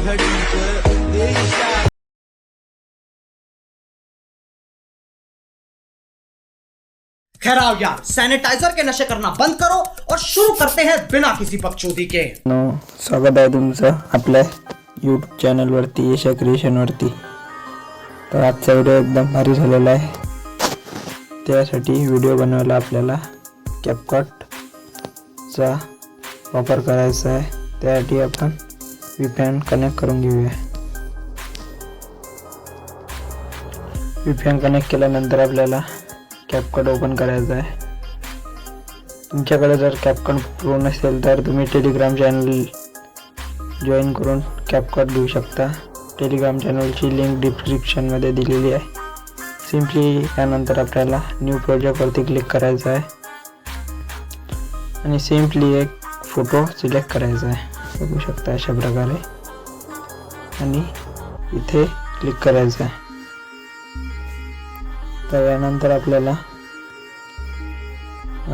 खैर आओ यार, सैनिटाइजर के नशे करना बंद करो और शुरू करते हैं बिना किसी बकचोदी के। स्वागत आहे तुमचं आपल्या यूट्यूब चॅनलवरती यशा क्रिएशनवरती। तर आजचा व्हिडिओ एकदम भारी झालेला आहे। त्यासाठी व्हिडिओ बनवायला आपल्याला कॅपकटचा वापर करायचा आहे। त्यासाठी आपण VPN कनेक्ट करून घेऊया। VPN कनेक्ट केल्यानंतर आपल्याला कॅपकट ओपन करायचा आहे। तुमच्याकडे जर कॅपकट प्रो नसेल तर तुम्ही टेलिग्राम चॅनल जॉईन करून कॅपकट घेऊ शकता। टेलिग्राम चॅनलची लिंक डिस्क्रिप्शनमध्ये दिलेली आहे। सिंपली त्यानंतर आपल्याला न्यू प्रोजेक्टवरती क्लिक करायचं आहे आणि सिंपली एक फोटो सिलेक्ट करायचा आहे। बघू शकता अशा प्रकारे आणि इथे क्लिक करायचं आहे। तर यानंतर आपल्याला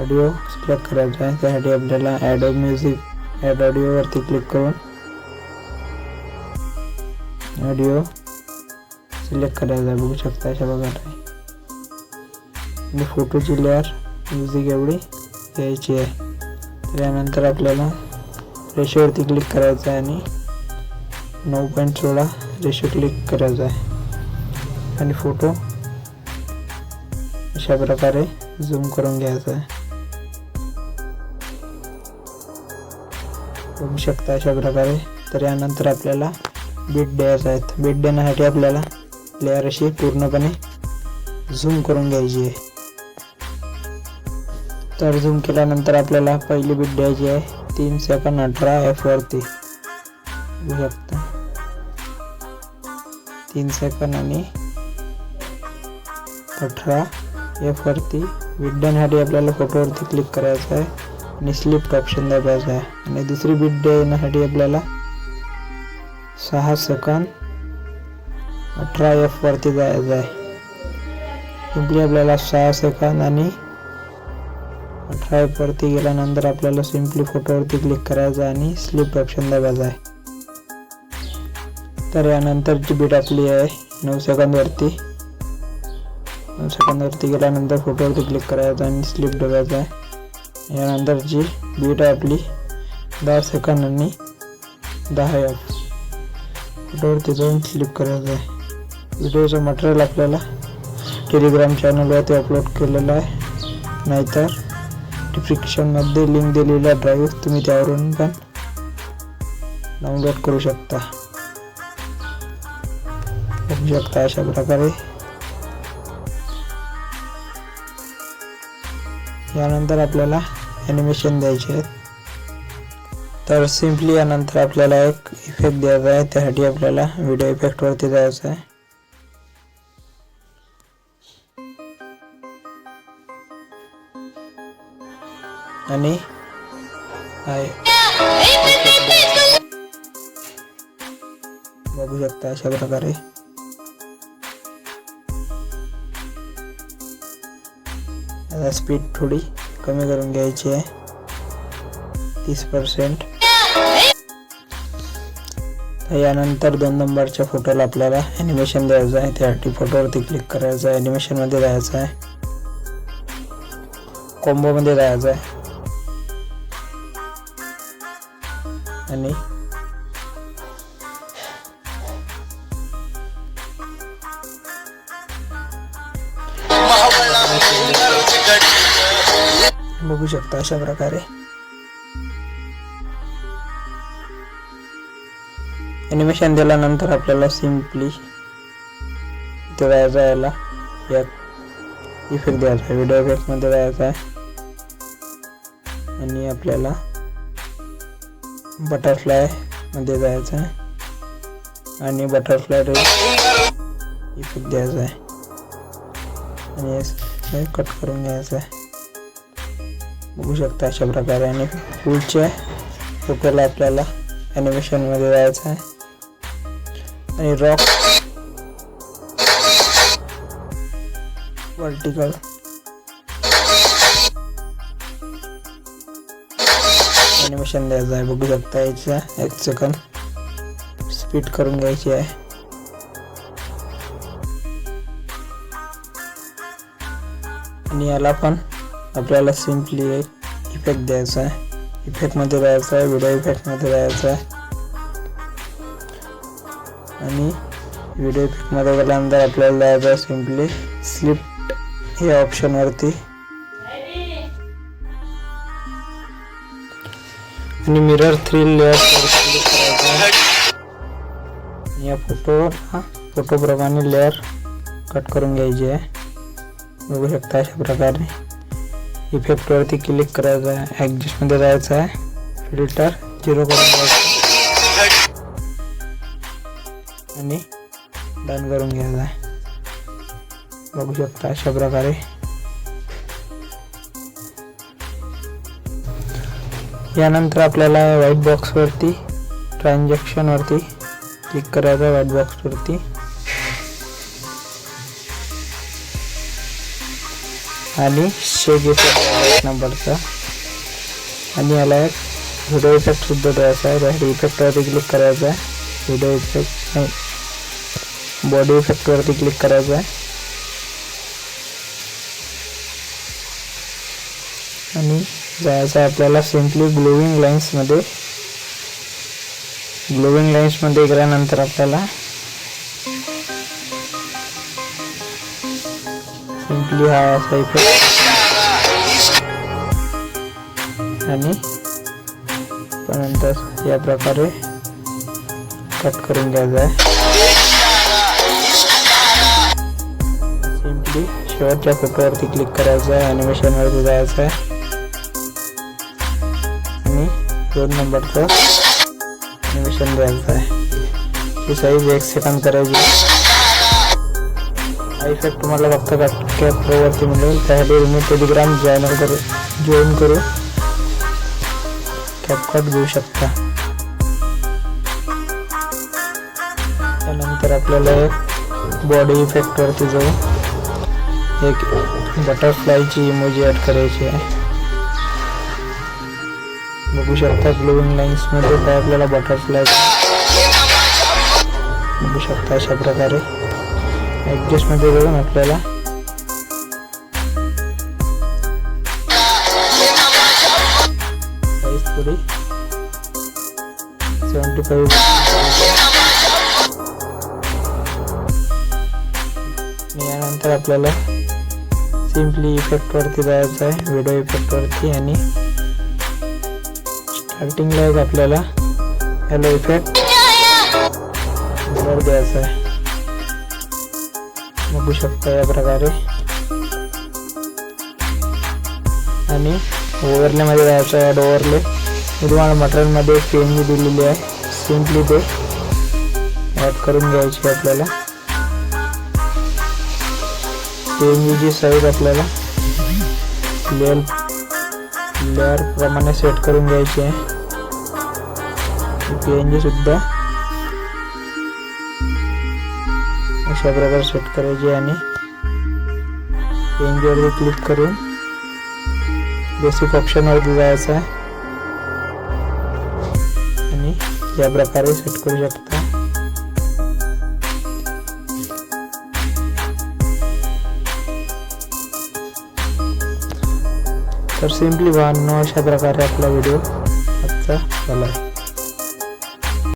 ऑडिओ सिलेक्ट करायचा आहे। त्यासाठी आपल्याला ॲड ऑडिओवरती क्लिक करून ऑडिओ सिलेक्ट करायचा आहे। बघू शकता अशा प्रकारे आणि फोटोची लेअर म्युझिक एवढी घ्यायची आहे। तर यानंतर आपल्याला रेशोवरती क्लिक करायचं आहे आणि 9.16 रेशो क्लिक करायचा आहे आणि फोटो अशा प्रकारे झूम करून घ्यायचा आहे। बघू शकता अशा प्रकारे। तर यानंतर आपल्याला बीट द्यायचा आहे। बीट देण्यासाठी आपल्याला लेअर अशी पूर्णपणे झूम करून घ्यायची आहे। तर झूम केल्यानंतर आपल्याला पहिली बीट द्यायची आहे 3 सेकंद 18 F वरती। बघू शकता 3 सेकंद आणि 18 F वरती। बीट देण्यासाठी आपल्याला फोटोवरती क्लिक करायचं आहे आणि स्लिप ऑप्शन दाबायचा आहे आणि दुसरी बीट देण्यासाठी आपल्याला 6 सेकंद 18 F वरती जायचं आहे। सिंपली आपल्याला 6 सेकंद आणि 18 F वरती गेल्यानंतर आपल्याला सिंपली फोटोवरती क्लिक करायचं आणि स्लिप ऑप्शन दाबायचा आहे। तर यानंतरची बीट आपली आहे 9 सेकंद वरती। 9 सेकंद वरती गेल्यानंतर फोटोवरती क्लिक करायचं आणि स्लिप दाबायचा आहे। यानंतरची बीट आहे आपली 10 सेकंद आणि 10 F फोटोवरती जाऊन स्लिप करायचं आहे। व्हिडिओचं मटेरियल आपल्याला टेलिग्राम चॅनलवरती अपलोड केलेलं आहे, नाहीतर डिस्क्रिप्शनमध्ये लिंक दिलेला ड्राईव्ह तुम्ही त्यावरून पण डाउनलोड करू शकता। बघू शकता अशा प्रकारे। यानंतर आपल्याला ॲनिमेशन द्यायचे आहेत। तर सिंपली यानंतर आपल्याला एक इफेक्ट द्यायचा आहे। त्यासाठी आपल्याला व्हिडिओ इफेक्टवरती जायचं आहे आणि बघू शकता अशा प्रकारे। आता स्पीड थोडी कमी करून घ्यायची आहे 30%। यानंतर 2 नंबरच्या फोटोला आपल्याला ॲनिमेशन द्यायचं आहे। त्यासाठी फोटोवरती क्लिक करायचं आहे, ॲनिमेशनमध्ये जायचं आहे, कॉम्बोमध्ये जायचं आहे आणि बघू शकता अशा प्रकारे। ॲनिमेशन दिल्यानंतर आपल्याला सिंपली इथे जायचं आहे, याला एक इफेक्ट द्यायचा आहे, व्हिडिओ इफेक्टमध्ये जायचं आहे आणि आपल्याला बटरफ्लाय मध्ये जायचं आहे आणि बटरफ्लाय इफेक्ट द्यायचा आहे आणि कट करून घ्यायचं आहे। बघू शकता अशा प्रकारे। आणि पुढच्या फोटोला आपल्याला ॲनिमेशनमध्ये जायचं आहे आणि रॉक वर्टिकल ॲनिमेशन द्यायचं आहे। बघू शकता याचा 1 सेकंद स्पीड करून घ्यायची आहे. आणि याला पण आपल्याला सिम्पली एक इफेक्ट द्यायचा आहे. इफेक्टमध्ये जायचं आहे, व्हिडिओ इफेक्टमध्ये जायचं आहे. आणि व्हिडिओ इफेक्टमध्ये गेल्यानंतर आपल्याला जायचं आहे सिम्पली स्लिप या ऑप्शनवरती. आणि मिरर 3 लेअर्सवर क्लिक करायचं आहे. या फोटोप्रमाणे लेअर कट करून घ्यायची आहे. बघू शकता अशा प्रकारे. इफेक्टवरती क्लिक करायचं आहे, ॲडजस्टमध्ये जायचं आहे, फिल्टर 0 करून घ्यायचं आणि डन करून घ्यायचं आहे. बघू शकता अशा प्रकारे. यानंतर आपल्याला व्हाईट बॉक्सवरती ट्रान्झॅक्शनवरती क्लिक करायचं आहे. व्हाईट बॉक्सवरती आणि शेक इफेक्ट नंबरचा आणि याला एक व्हिडिओ इफेक्ट सुद्धा द्यायचा आहे. व्हिडिओ इफेक्टवरती क्लिक करायचं आहे. व्हिडिओ इफेक्ट नाही, बॉडी इफेक्टवरती क्लिक करायचं आहे आणि जायचं आहे आपल्याला सिम्पली ग्लोविंग लाईन्समध्ये. ग्लोविंग लाईन्समध्ये गेल्यानंतर आपल्याला सिम्पली हा असा इफेक्ट आणि नंतर या प्रकारे कट करून घ्यायचा आहे. सिम्पली शेवटच्या फोटोवरती क्लिक करायचं आहे, ॲनिमेशनवरती जायचं आहे आणि 2 नंबरचं ॲनिमेशन द्यायचं आहे. ही साईज 1 सेकंद करायची. हा इफेक्ट तुम्हाला फक्त CapCut प्रोवरती मिळेल. त्यासाठी तुम्ही टेलिग्राम जॉईन करू CapCut घेऊ शकता. त्यानंतर आपल्याला एक बॉडी इफेक्टवरती जाऊ एक बटरफ्लायची इमोजी ॲड करायची आहे. बघू शकता ग्लोविंग लाईन्समध्ये काय आपल्याला बटरफ्लाय बघू शकता अशा प्रकारे. ॲडजस्टमध्ये जाऊन आपल्याला साईज थोडी 75 यानंतर आपल्याला सिम्पली इफेक्टवरती जायचं आहे, व्हिडिओ इफेक्टवरती आणि स्टार्टिंगला एक आपल्याला हॅलो इफेक्ट द्यायचा आहे. बघू शकता या प्रकारे. आणि ओव्हरलेमध्ये जायचं आहे. ॲड ओव्हरले मी तुम्हाला मटेरियलमध्ये एक PNG दिलेली आहे. सिम्पली ते ॲड करून घ्यायची आपल्याला. PNGची साईज आपल्याला लेअर प्रमाणे सेट करून घ्यायची आहे. PNG सुद्धा अशा प्रकारे सेट करायची आणि PNG वरती क्लिक करून बेसिक ऑप्शनवरती जायचं आहे आणि या प्रकारे सेट करू शकता. तर सिम्पली भावांनो अशा प्रकारे आपला व्हिडिओ आजचा झाला आहे.